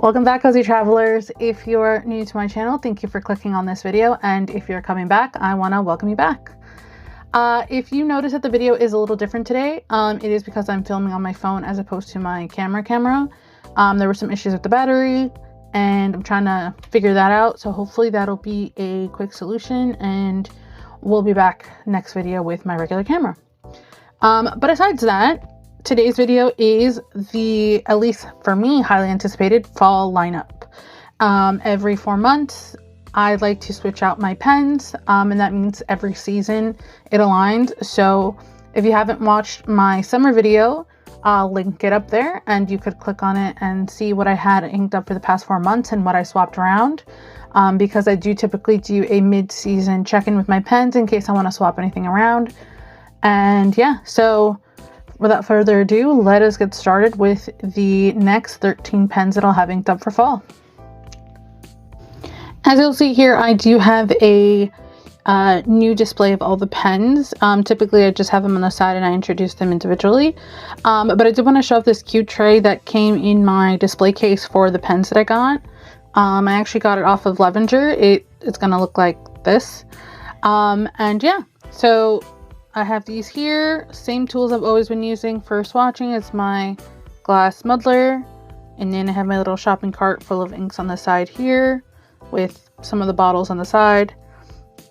Welcome back, cozy travelers. If you're new to my channel, thank you for clicking on this video, and if you're coming back, I want to welcome you back. If you notice that the video is a little different today, it is because I'm filming on my phone as opposed to my camera. There were some issues with the battery and I'm trying to figure that out, so hopefully that'll be a quick solution and we'll be back next video with my regular camera. But besides that, today's video is the, at least for me, highly anticipated fall lineup. Every 4 months, I like to switch out my pens, and that means every season it aligns. So if you haven't watched my summer video, I'll link it up there and you could click on it and see what I had inked up for the past 4 months and what I swapped around, because I do typically do a mid-season check-in with my pens in case I want to swap anything around. And yeah, so without further ado, let us get started with the next 13 pens that I'll have inked up for fall. As you'll see here, I do have a new display of all the pens. Typically I just have them on the side and I introduce them individually. But I did want to show off this cute tray that came in my display case for the pens that I got. I actually got it off of Lavender. It's gonna look like this. And yeah, so I have these here, same tools I've always been using for swatching. It's my glass muddler, and then I have my little shopping cart full of inks on the side here with some of the bottles on the side.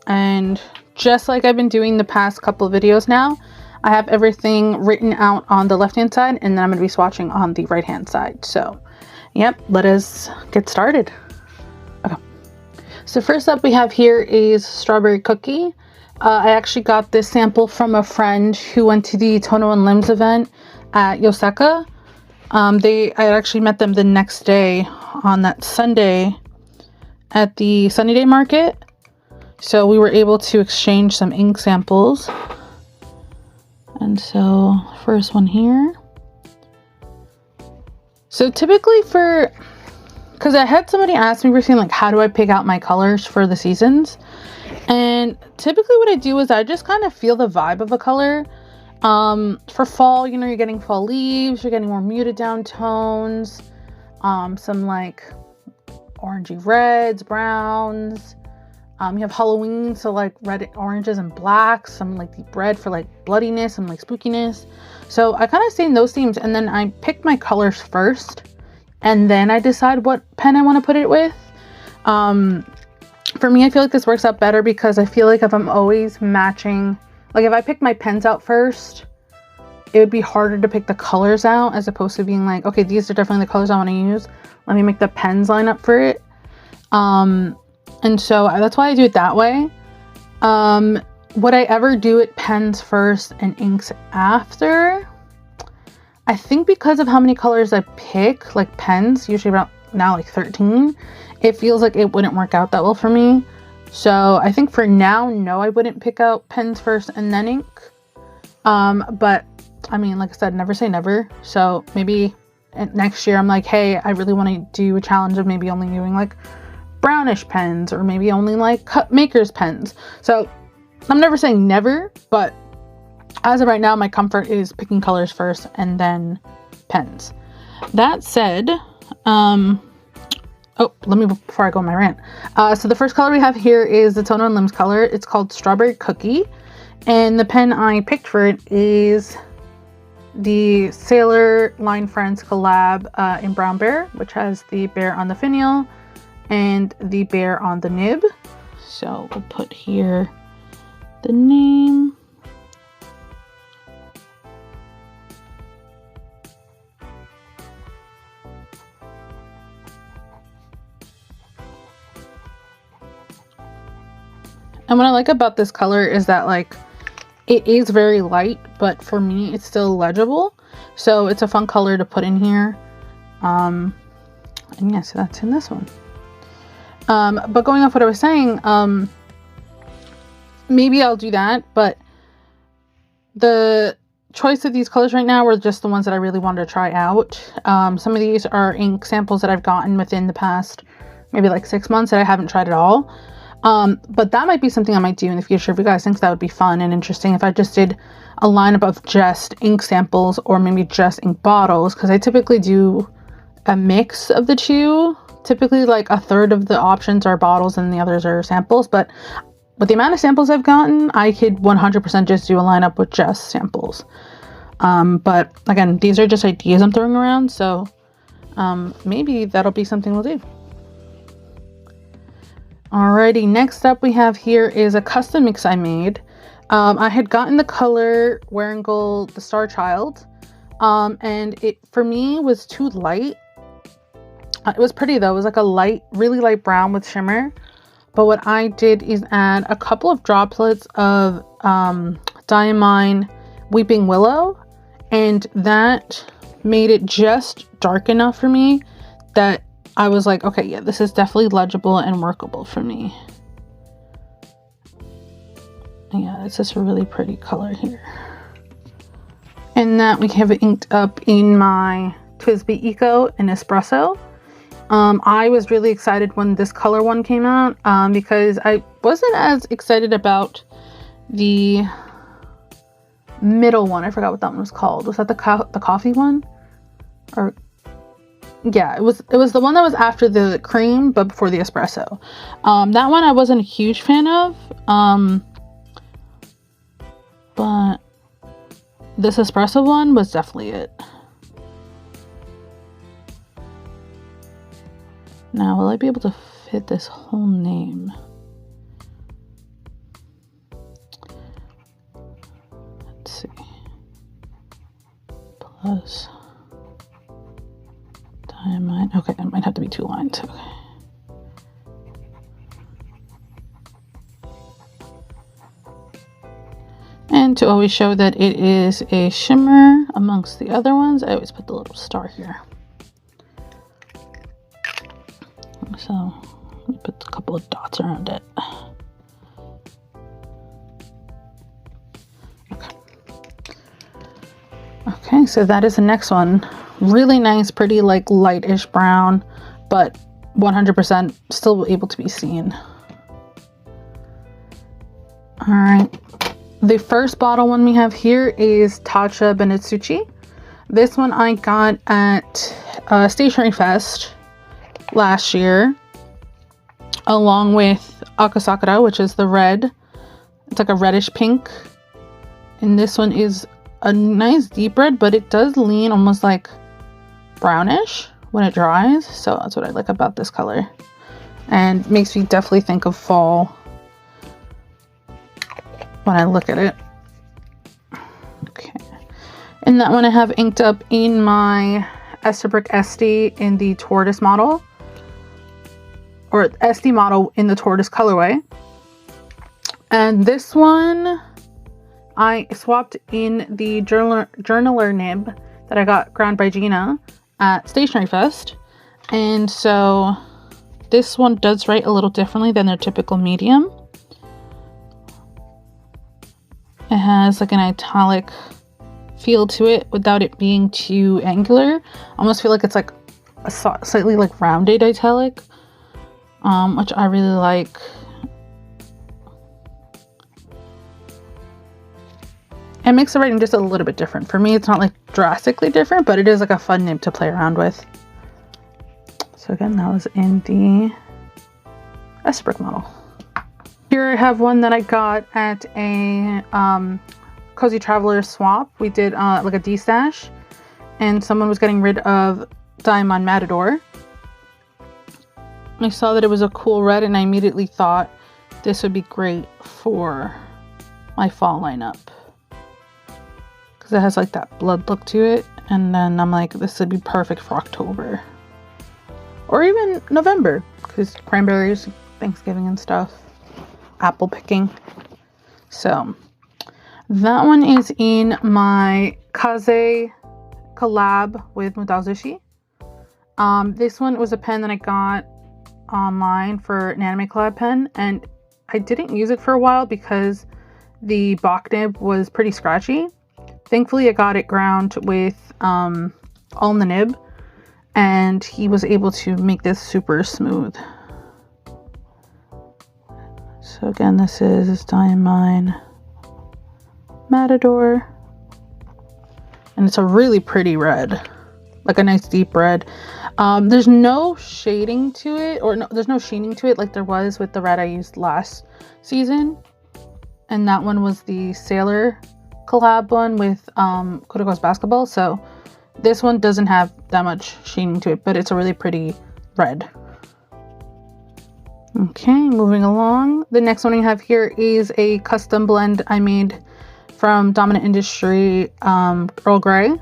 And just like I've been doing the past couple of videos now, I have everything written out on the left hand side and then I'm going to be swatching on the right hand side. So yep, let us get started. Okay, so first up we have here is Strawberry Cookie. I actually got this sample from a friend who went to the Tono and Limbs event at Yoseka. I actually met them the next day on that Sunday at the Sunny Day Market. So we were able to exchange some ink samples. And so first one here. So typically because I had somebody ask me recently, like, how do I pick out my colors for the seasons? And typically what I do is I just kind of feel the vibe of a color. For fall, you know, you're getting fall leaves, you're getting more muted down tones, some like orangey reds, browns. You have Halloween, so like red, oranges, and blacks, some like deep red for like bloodiness and like spookiness. So I kind of stay in those themes, and then I pick my colors first, and then I decide what pen I want to put it with. For me, I feel like this works out better because I feel like if I'm always matching, like if I pick my pens out first, it would be harder to pick the colors out as opposed to being like, okay, these are definitely the colors I want to use. Let me make the pens line up for it. And so that's why I do it that way. Would I ever do it pens first and inks after? I think because of how many colors I pick, like pens, usually about now like 13, it feels like it wouldn't work out that well for me. So I think for now, no, I wouldn't pick out pens first and then ink. But I mean, like I said, never say never. So maybe next year I'm like, hey, I really want to do a challenge of maybe only doing like brownish pens or maybe only like cut makers pens. So I'm never saying never, but as of right now, my comfort is picking colors first and then pens. That said, oh, before I go on my rant. So the first color we have here is the Tono and Limbs color. It's called Strawberry Cookie. And the pen I picked for it is the Sailor Line Friends collab in Brown Bear, which has the bear on the finial and the bear on the nib. So we'll put here the name. And what I like about this color is that like it is very light, but for me it's still legible. So it's a fun color to put in here. And yeah, so that's in this one. But going off what I was saying, maybe I'll do that, but the choice of these colors right now were just the ones that I really wanted to try out. Some of these are ink samples that I've gotten within the past maybe like 6 months that I haven't tried at all. But that might be something I might do in the future if you guys think that would be fun and interesting if I just did a lineup of just ink samples or maybe just ink bottles, because I typically do a mix of the two. Typically like a third of the options are bottles and the others are samples, but with the amount of samples I've gotten, I could 100% just do a lineup with just samples. But again, these are just ideas I'm throwing around, so maybe that'll be something we'll do. Alrighty, next up we have here is a custom mix I made. I had gotten the color Wearingle the Star Child, and it for me was too light. It was pretty though. It was like a light, really light brown with shimmer. But what I did is add a couple of droplets of Diamine Weeping Willow, and that made it just dark enough for me that I was like, okay, yeah, this is definitely legible and workable for me. Yeah, it's just a really pretty color here. And that we have it inked up in my TWSBI Eco in Espresso. I was really excited when this color one came out because I wasn't as excited about the middle one. I forgot what that one was called. Was that the coffee one? Or yeah, it was the one that was after the cream but before the espresso. That one I wasn't a huge fan of, but this espresso one was definitely it. Now, will I be able to fit this whole name? Let's see. Plus Diamine. Okay, it might have to be 2 lines. Okay. And to always show that it is a shimmer amongst the other ones, I always put the little star here. So let me put a couple of dots around it. Okay, so that is the next one. Really nice, pretty like lightish brown, but 100% still able to be seen. All right, the first bottle one we have here is Tatcha Benetsuchi. This one I got at Stationery Fest last year, along with Akasakura, which is the red. It's like a reddish pink, and this one is a nice deep red, but it does lean almost like brownish when it dries, so that's what I like about this color, and makes me definitely think of fall when I look at it. Okay, and that one I have inked up in my Esterbrook SD in the tortoise model, or SD model in the tortoise colorway. And this one I swapped in the journaler nib that I got ground by Gina at Stationery Fest, and so this one does write a little differently than their typical medium. It has like an italic feel to it without it being too angular. I almost feel like it's like a slightly like rounded italic, which I really like. It makes the writing just a little bit different. For me, it's not like drastically different, but it is like a fun nib to play around with. So again, that was in the Esterbrook model. Here I have one that I got at a Cozy Traveler swap. We did like a D-stash, and someone was getting rid of Diamond Matador. I saw that it was a cool red, and I immediately thought this would be great for my fall lineup, because it has like that blood look to it. And then I'm like, this would be perfect for October or even November, because cranberries, Thanksgiving and stuff, apple picking. So that one is in my Kaze collab with Mudazushi. This one was a pen that I got online for an anime collab pen, and I didn't use it for a while because the Bach nib was pretty scratchy. Thankfully I got it ground with all in the nib, and he was able to make this super smooth. So again, this is Diamine Matador, and it's a really pretty red, like a nice deep red. There's no shading to it, or no, there's no sheening to it like there was with the red I used last season. And that one was the Sailor collab one with Kuroko's Basketball. So this one doesn't have that much sheening to it, but it's a really pretty red. Okay, moving along. The next one we have here is a custom blend I made from Dominant Industry, Earl Grey.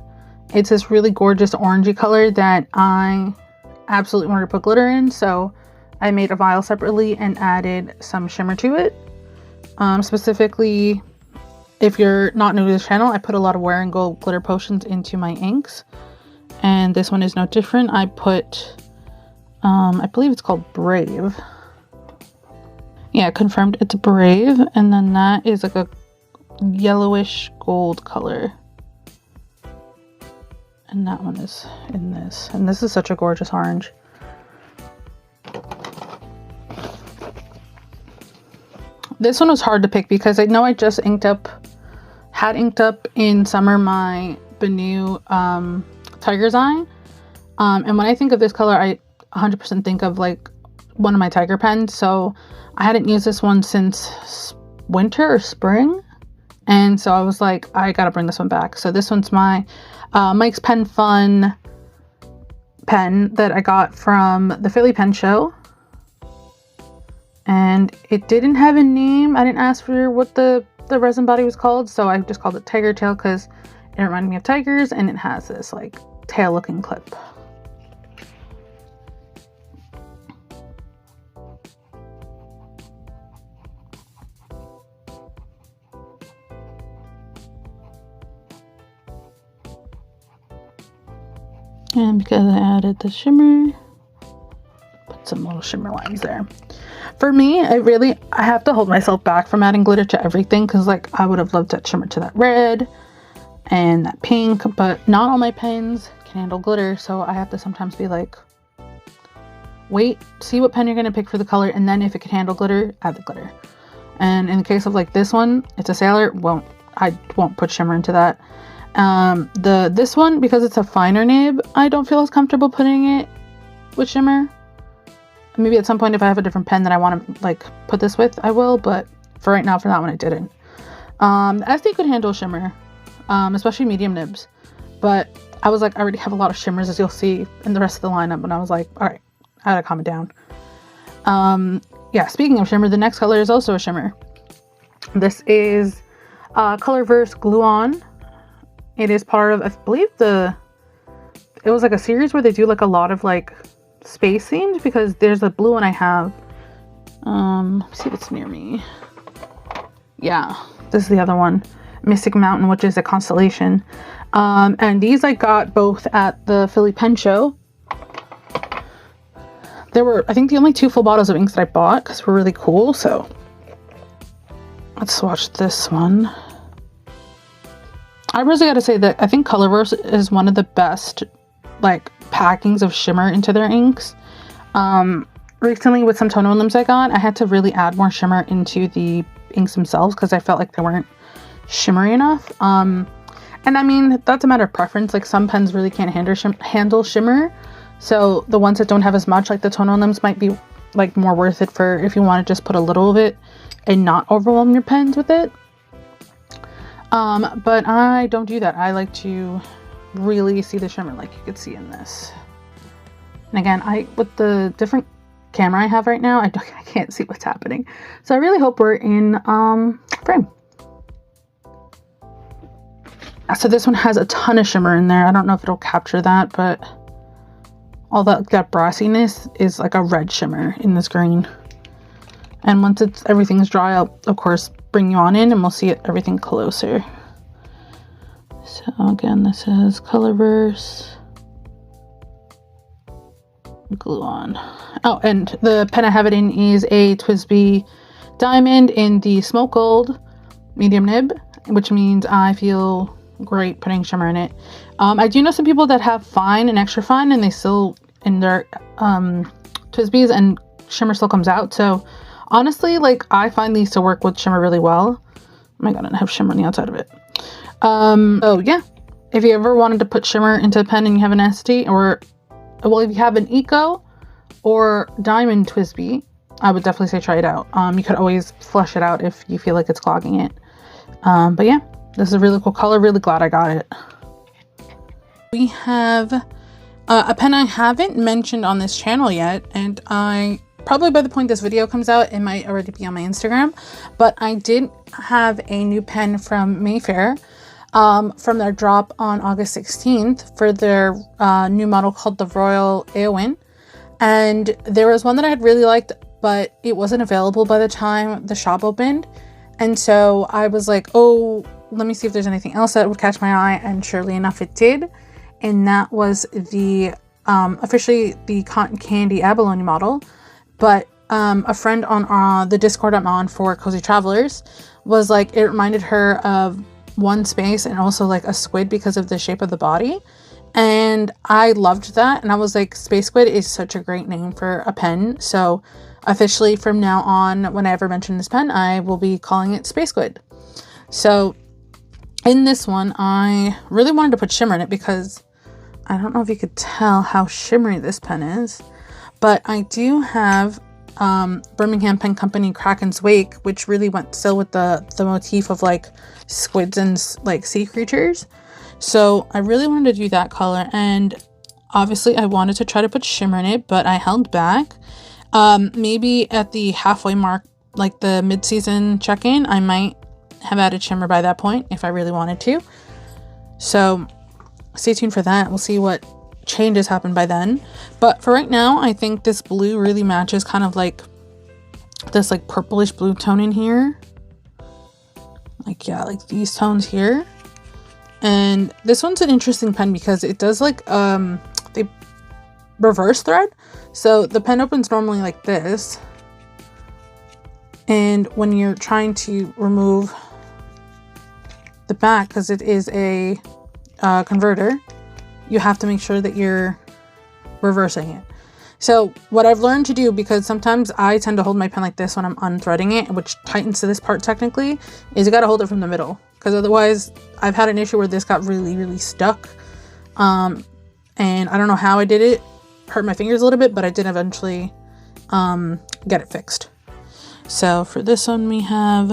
It's this really gorgeous orangey color that I absolutely wanted to put glitter in, so I made a vial separately and added some shimmer to it. Specifically, if you're not new to this channel, I put a lot of Wear and Go glitter potions into my inks, and this one is no different. I put, I believe it's called Brave. Yeah, confirmed it's Brave, and then that is like a yellowish gold color. And that one is in this. And this is such a gorgeous orange. This one was hard to pick because I know I just had inked up in summer my Benu Tiger's Eye. And when I think of this color, I 100% think of like one of my tiger pens. So I hadn't used this one since winter or spring. And so I was like, I gotta bring this one back. So this one's my Mike's Pen Fun pen that I got from the Philly Pen Show. And it didn't have a name. I didn't ask for what the resin body was called. So I just called it Tiger Tail because it reminded me of tigers. And it has this like tail looking clip. And because I added the shimmer, put some little shimmer lines there. For me, I have to hold myself back from adding glitter to everything because like I would have loved to add shimmer to that red and that pink, but not all my pens can handle glitter, so I have to sometimes be like, wait, see what pen you're going to pick for the color, and then if it can handle glitter, add the glitter. And in the case of like this one, it's a Sailor, I won't put shimmer into that. This one, because it's a finer nib, I don't feel as comfortable putting it with shimmer. Maybe at some point if I have a different pen that I want to like put this with, I will, but for right now, for that one, I didn't. The SD could handle shimmer, especially medium nibs, but I was like, I already have a lot of shimmers, as you'll see in the rest of the lineup, and I was like, all right, I gotta calm it down. Yeah, speaking of shimmer, the next color is also a shimmer. This is Colorverse Glue On. It is part of, I believe it was like a series where they do like a lot of like space themed, because there's a blue one I have. Let's see if it's near me. Yeah, this is the other one, Mystic Mountain, which is a constellation. And these I got both at the Philly Pen Show. There were, I think, the only 2 full bottles of inks that I bought because we're really cool. So let's swatch this one. I really gotta say that I think Colorverse is one of the best like packings of shimmer into their inks. Recently with some toner limbs I got, I had to really add more shimmer into the inks themselves because I felt like they weren't shimmery enough. And I mean, that's a matter of preference. Like some pens really can't handle shimmer. So the ones that don't have as much, like the toner limbs, might be like more worth it for if you want to just put a little of it and not overwhelm your pens with it. But I don't do that. I like to really see the shimmer like you could see in this. And again, with the different camera I have right now, I can't see what's happening. So I really hope we're in frame. So this one has a ton of shimmer in there. I don't know if it'll capture that, but all that brassiness is like a red shimmer in this green. And once everything's dry, I'll of course bring you on in and we'll see everything closer. So again, this is Colorverse Glue On. Oh, and the pen I have it in is a TWSBI Diamond in the Smoke Gold medium nib, which means I feel great putting shimmer in it. I do know some people that have fine and extra fine and they still in their TWSBIs and shimmer still comes out. So honestly, like I find these to work with shimmer really well. Oh my god, I have shimmer on the outside of it. Oh yeah, if you ever wanted to put shimmer into a pen and you have an SD, or well, if you have an Eco or Diamond TWSBI, I would definitely say try it out. You could always flush it out if you feel like it's clogging it. But yeah, this is a really cool color. Really glad I got it. We have a pen I haven't mentioned on this channel yet, and I probably by the point this video comes out, it might already be on my Instagram, but I did have a new pen from Mayfair from their drop on August 16th for their new model called the Royal Eowyn. And there was one that I had really liked, but it wasn't available by the time the shop opened. And so I was like, oh, let me see if there's anything else that would catch my eye. And surely enough, it did. And that was the officially the Cotton Candy Abalone model. But a friend on the Discord I'm on for Cozy Travelers was like, it reminded her of One Space and also like a squid because of the shape of the body. And I loved that. And I was like, Space Squid is such a great name for a pen. So officially from now on, when I ever mention this pen, I will be calling it Space Squid. So in this one, I really wanted to put shimmer in it because I don't know if you could tell how shimmery this pen is, but I do have Birmingham Pen Company Kraken's Wake, which really went still with the motif of like squids and like sea creatures. So I really wanted to do that color, and obviously I wanted to try to put shimmer in it, but I held back. Maybe at the halfway mark, like the mid-season check-in, I might have added shimmer by that point if I really wanted to. So stay tuned for that. We'll see what changes happen by then. But for right now, I think this blue really matches kind of like this like purplish blue tone in here. Like, yeah, like these tones here. And this one's an interesting pen because it does like they reverse thread. So the pen opens normally like this, and when you're trying to remove the back, because it is a converter, you have to make sure that you're reversing it. So what I've learned to do, because sometimes I tend to hold my pen like this when I'm unthreading it, which tightens to this part technically, is you got to hold it from the middle, because otherwise I've had an issue where this got really stuck. And I don't know how I did it. Hurt my fingers a little bit, but I did eventually get it fixed. So for this one, we have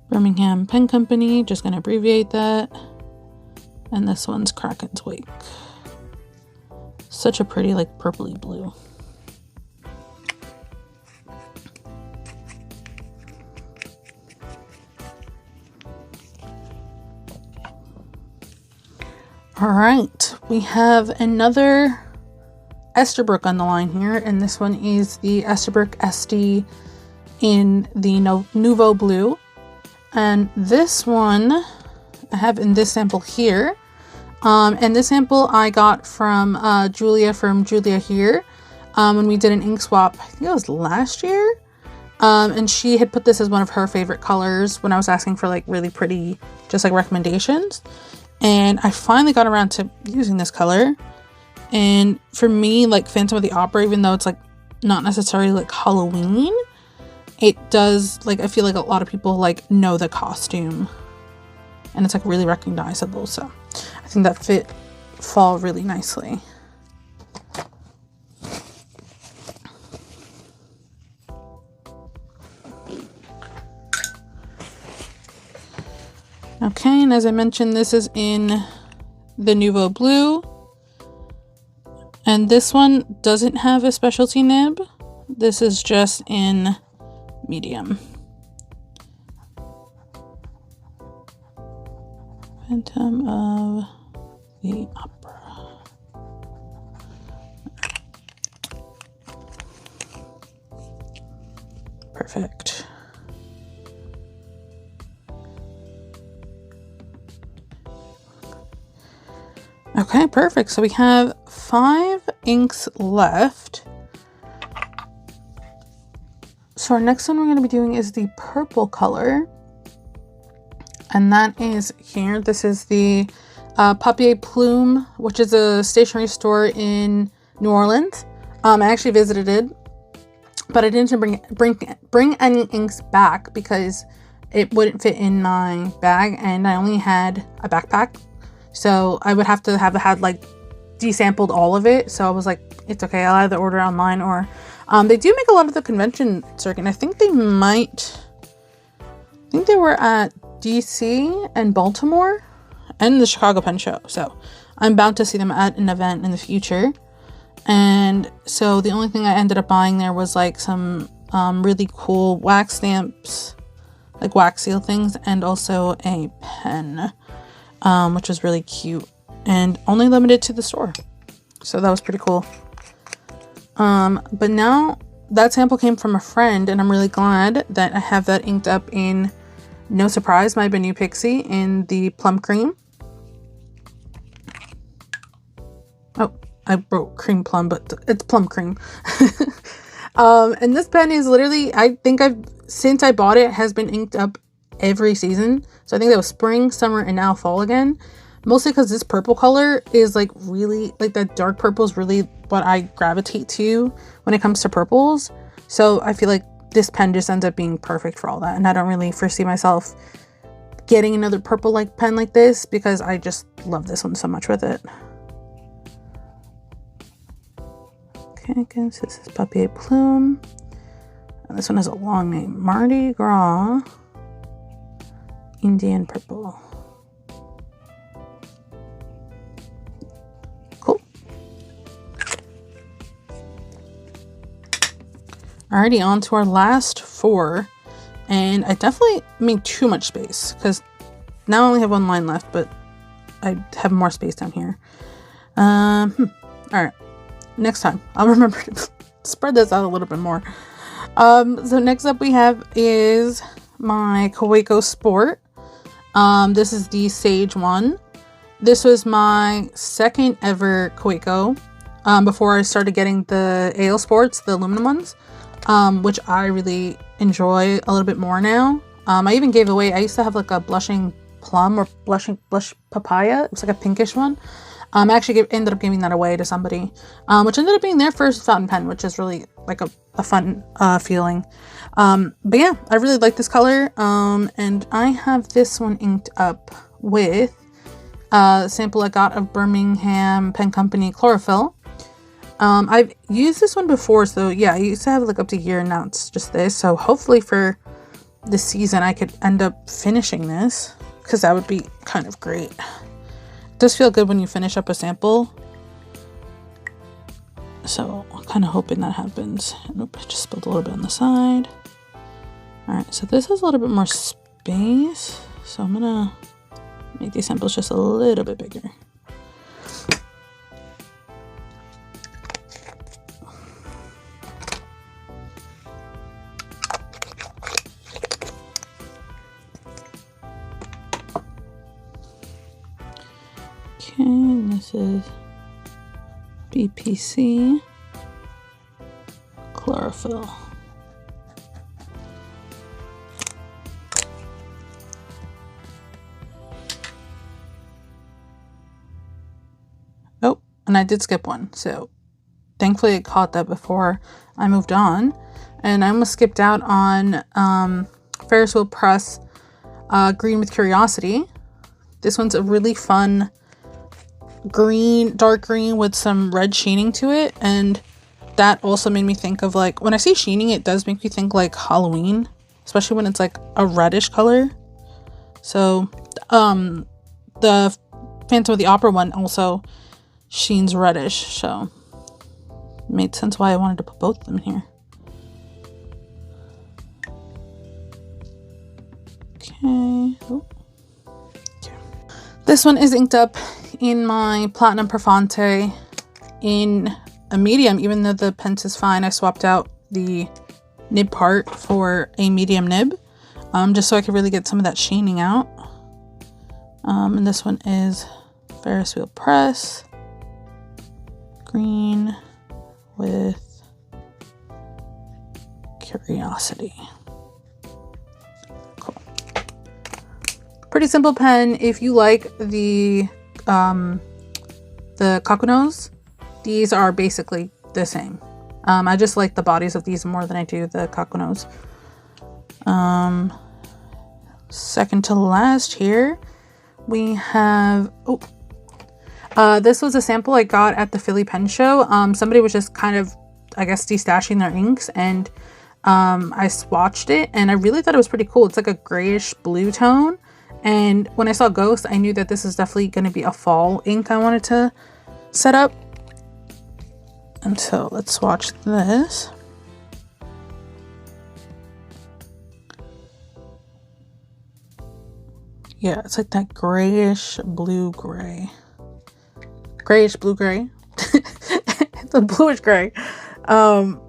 Birmingham Pen Company, just going to abbreviate that. And this one's Kraken's Wake. Such a pretty, like, purpley blue. All right, we have another Esterbrook on the line here, and this one is the Esterbrook SD in the Nouveau Blue. And this one I have in this sample here. And this sample I got from Julia from Julia Here when we did an ink swap. I think it was last year. And she had put this as one of her favorite colors when I was asking for like really pretty, just like recommendations. And I finally got around to using this color. And for me, like Phantom of the Opera, even though it's like not necessarily like Halloween, it does, like, I feel like a lot of people like know the costume. And it's like really recognizable. So I think that fit fall really nicely. Okay, and as I mentioned, this is in the Nouveau Blue. And this one doesn't have a specialty nib. This is just in medium. Phantom of the Opera. Perfect. Okay, perfect. So we have 5 inks left. So our next one we're going to be doing is the purple color. And that is here. This is the Papier Plume, which is a stationery store in New Orleans. I actually visited it, but I didn't bring any inks back because it wouldn't fit in my bag, and I only had a backpack. So I would have to have had like de-sampled all of it, so I was like, it's okay, I'll either order online or they do make a lot of the convention circuit, and I think they were at DC and Baltimore and the Chicago Pen Show, so I'm bound to see them at an event in the future. And so the only thing I ended up buying there was like some really cool wax stamps, like wax seal things, and also a pen, which was really cute and only limited to the store. So that was pretty cool. But now that sample came from a friend, and I'm really glad that I have that inked up in No Surprise, my Benu Pixie, in the plum cream. Oh, I wrote cream plum, but it's plum cream. And this pen is literally, I think since I bought it, has been inked up every season. So I think that was spring, summer, and now fall again. Mostly because this purple color is like really, like that dark purple is really what I gravitate to when it comes to purples. So I feel like this pen just ends up being perfect for all that. And I don't really foresee myself getting another purple like pen like this because I just love this one so much with it. Okay, again, so this is Papier Plume. And this one has a long name, Mardi Gras Indian Purple. Cool. Alrighty, on to our last 4. And I definitely made too much space because now I only have 1 line left, but I have more space down here. Alright. Next time I'll remember to spread this out a little bit more. So next up we have is my Kaweco Sport. This is the Sage one. This was my second ever Kaweco before I started getting the AL Sports, the aluminum ones, which I really enjoy a little bit more now. I even gave away, I used to have like a blushing plum or blush papaya. It was like a pinkish one. I actually ended up giving that away to somebody, which ended up being their first fountain pen, which is really like a fun feeling. But yeah, I really like this color. And I have this one inked up with a sample I got of Birmingham Pen Company Chlorophyll. I've used this one before, so yeah, I used to have like up to here, and now it's just this. So hopefully for this season I could end up finishing this, because that would be kind of great. It does feel good when you finish up a sample, so I'm kind of hoping that happens. Nope, I just spilled a little bit on the side. All right, so this has a little bit more space, so I'm gonna make these samples just a little bit bigger. Okay, this is BPC Chlorophyll. Oh, and I did skip one, so thankfully I caught that before I moved on. And I almost skipped out on Ferris Wheel Press Green with Curiosity. This one's a really fun green, dark green with some red sheening to it, and that also made me think of, like, when I see sheening, it does make me think like Halloween, especially when it's like a reddish color. So the Phantom of the Opera one also sheens reddish, so it made sense why I wanted to put both of them in here. Okay. Oh. Okay. This one is inked up in my Platinum Profante in a medium. Even though the pen is fine, I swapped out the nib part for a medium nib, just so I could really get some of that sheening out. And this one is Ferris Wheel Press Green with Curiosity. Cool. Pretty simple pen. If you like the Kakunos, these are basically the same. I just like the bodies of these more than I do the Kakunos. Second to last here, we have, This was a sample I got at the Philly Pen Show. Somebody was just kind of, I guess, destashing their inks, and I swatched it, and I really thought it was pretty cool. It's like a grayish blue tone, and when I saw Ghost, I knew that this is definitely going to be a fall ink I wanted to set up. And so let's swatch this. Yeah, it's like that grayish blue gray. Grayish blue gray. It's a bluish gray. And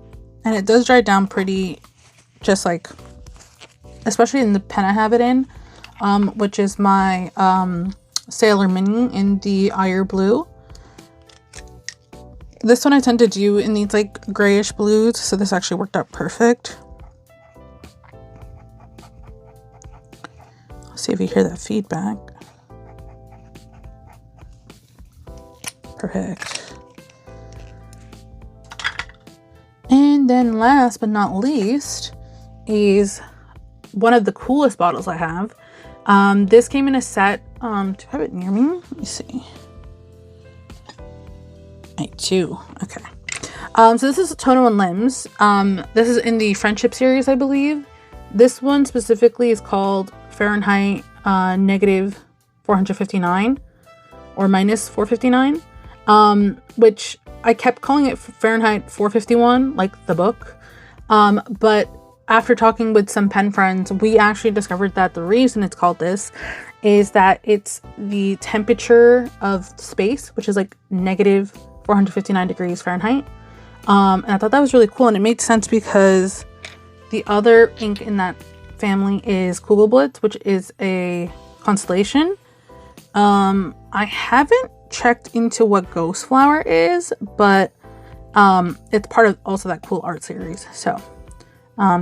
it does dry down pretty, just like, especially in the pen I have it in, which is my Sailor Mini in the Ire Blue. This one I tend to do in these like grayish blues, so this actually worked out perfect. Let's see if you hear that feedback. Perfect. And then last but not least is one of the coolest bottles I have. This came in a set. Do I have it near me? Let me see. I do. Okay. So this is Tono and Limbs. This is in the Friendship series, I believe. This one specifically is called Fahrenheit negative 459 or minus 459, which I kept calling it Fahrenheit 451, like the book. But after talking with some pen friends, we actually discovered that the reason it's called this is that it's the temperature of space, which is like negative 459 degrees Fahrenheit. And I thought that was really cool, and it made sense because the other ink in that family is Kugelblitz, which is a constellation. I haven't checked into what Ghost Flower is, but it's part of also that cool art series. So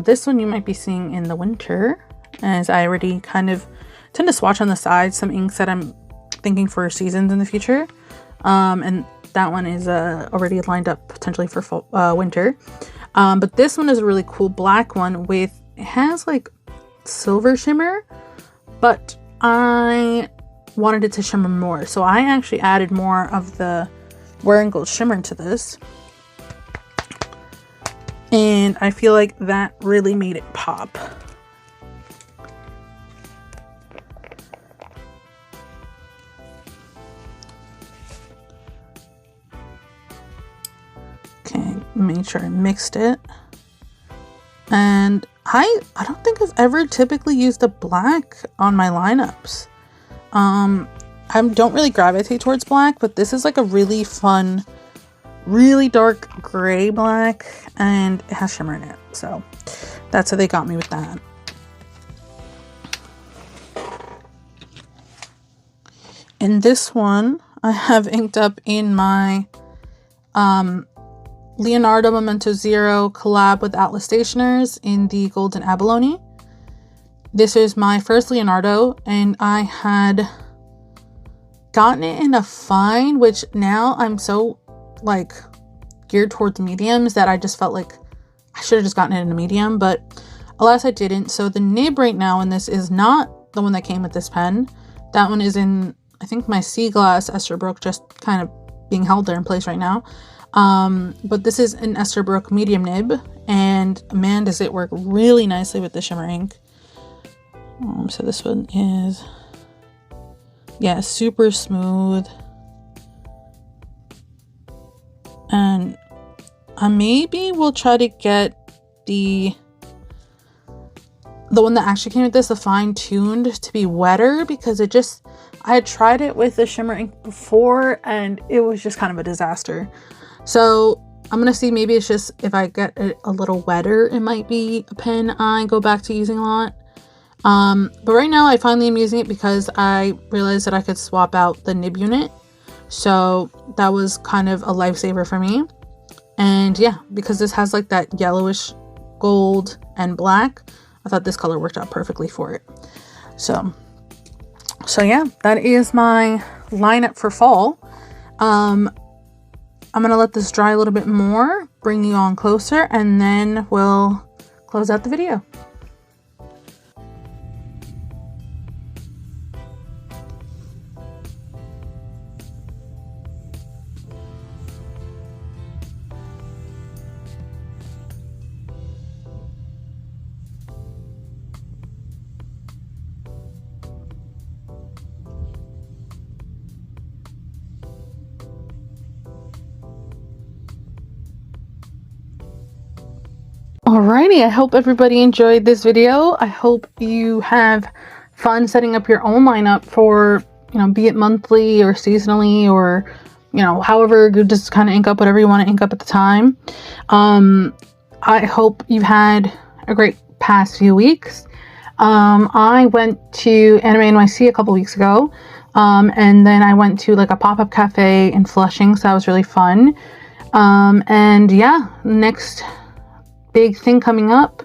this one you might be seeing in the winter, as I already kind of tend to swatch on the side some inks that I'm thinking for seasons in the future. And that one is already lined up potentially for fall, winter. But this one is a really cool black one with, it has like silver shimmer, but I wanted it to shimmer more. So I actually added more of the Wearing Gold shimmer into this. And I feel like that really made it pop. Okay, make sure I mixed it. And I don't think I've ever typically used a black on my lineups. I don't really gravitate towards black, but this is like a really fun, really dark gray black, and it has shimmer in it. So that's how they got me with that. And this one I have inked up in my Leonardo Memento Zero collab with Atlas Stationers in the Golden Abalone. This is my first Leonardo, and I had gotten it in a fine, which now I'm so like geared towards mediums that I just felt like I should have just gotten it in a medium, but alas I didn't. So the nib right now in this is not the one that came with this pen. That one is in, I think, my Sea Glass Esterbrook, just kind of being held there in place right now. But this is an Esterbrook medium nib, and man, does it work really nicely with the shimmer ink. So this one is, yeah, super smooth. And I maybe will try to get the one that actually came with this, the fine-tuned, to be wetter, because it just, I had tried it with the shimmer ink before and it was just kind of a disaster. So I'm gonna see, maybe it's just if I get it a little wetter, it might be a pen I go back to using a lot. But right now I finally am using it because I realized that I could swap out the nib unit. So that was kind of a lifesaver for me. And yeah, because this has like that yellowish gold and black, I thought this color worked out perfectly for it. So yeah, that is my lineup for fall. I'm gonna let this dry a little bit more, bring you on closer, and then we'll close out the video. Alrighty, I hope everybody enjoyed this video. I hope you have fun setting up your own lineup for, be it monthly or seasonally, or, however, you just kind of ink up whatever you want to ink up at the time. I hope you've had a great past few weeks. I went to Anime NYC a couple weeks ago, and then I went to like a pop-up cafe in Flushing, so that was really fun. And yeah, next big thing coming up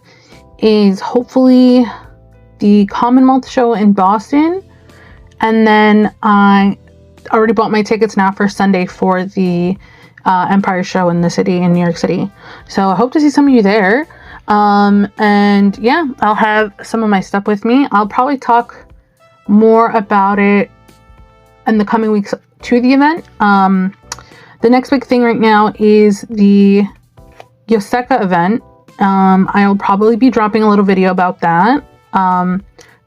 is hopefully the Commonwealth show in Boston, and then I already bought my tickets now for Sunday for the Empire show in the city in New York City, so I hope to see some of you there. And yeah, I'll have some of my stuff with me. I'll probably talk more about it in the coming weeks to the event. The next big thing right now is the Yoseka event. I'll probably be dropping a little video about that,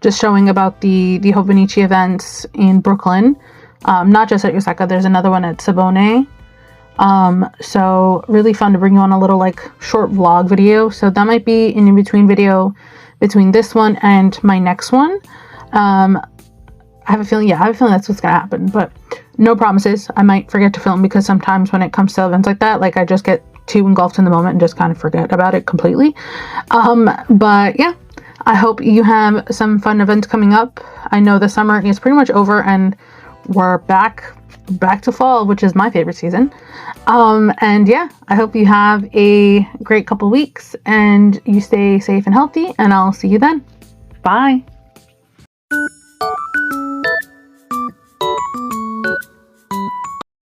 just showing about the Hobonichi events in Brooklyn, not just at Yoseka. There's another one at Sabone. So really fun to bring you on a little like short vlog video. So that might be an in-between video between this one and my next one. I have a feeling that's what's gonna happen, but no promises. I might forget to film, because sometimes when it comes to events like that, like I just get too engulfed in the moment and just kind of forget about it completely. But yeah, I hope you have some fun events coming up. I know the summer is pretty much over and we're back to fall, which is my favorite season. And yeah, I hope you have a great couple weeks and you stay safe and healthy, and I'll see you then. Bye.